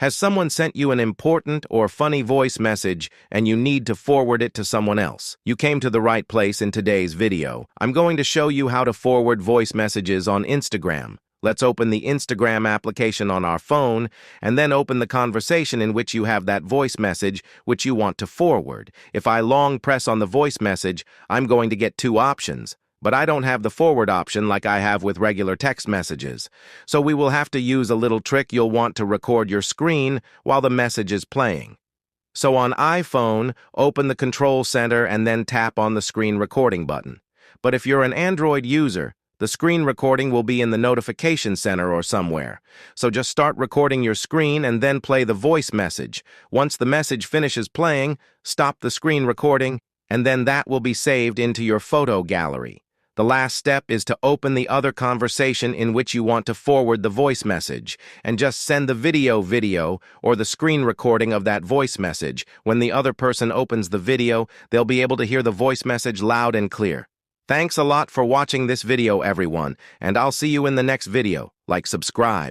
Has someone sent you an important or funny voice message and you need to forward it to someone else? You came to the right place in today's video. I'm going to show you how to forward voice messages on Instagram. Let's open the Instagram application on our phone and then open the conversation in which you have that voice message which you want to forward. If I long press on the voice message, I'm going to get two options. But I don't have the forward option like I have with regular text messages. So we will have to use a little trick. You'll want to record your screen while the message is playing. So on iPhone, open the Control Center and then tap on the screen recording button. But if you're an Android user, the screen recording will be in the notification center or somewhere. So just start recording your screen and then play the voice message. Once the message finishes playing, stop the screen recording, and then that will be saved into your photo gallery. The last step is to open the other conversation in which you want to forward the voice message, and just send the video or the screen recording of that voice message. When the other person opens the video, they'll be able to hear the voice message loud and clear. Thanks a lot for watching this video, everyone, and I'll see you in the next video. Like, subscribe.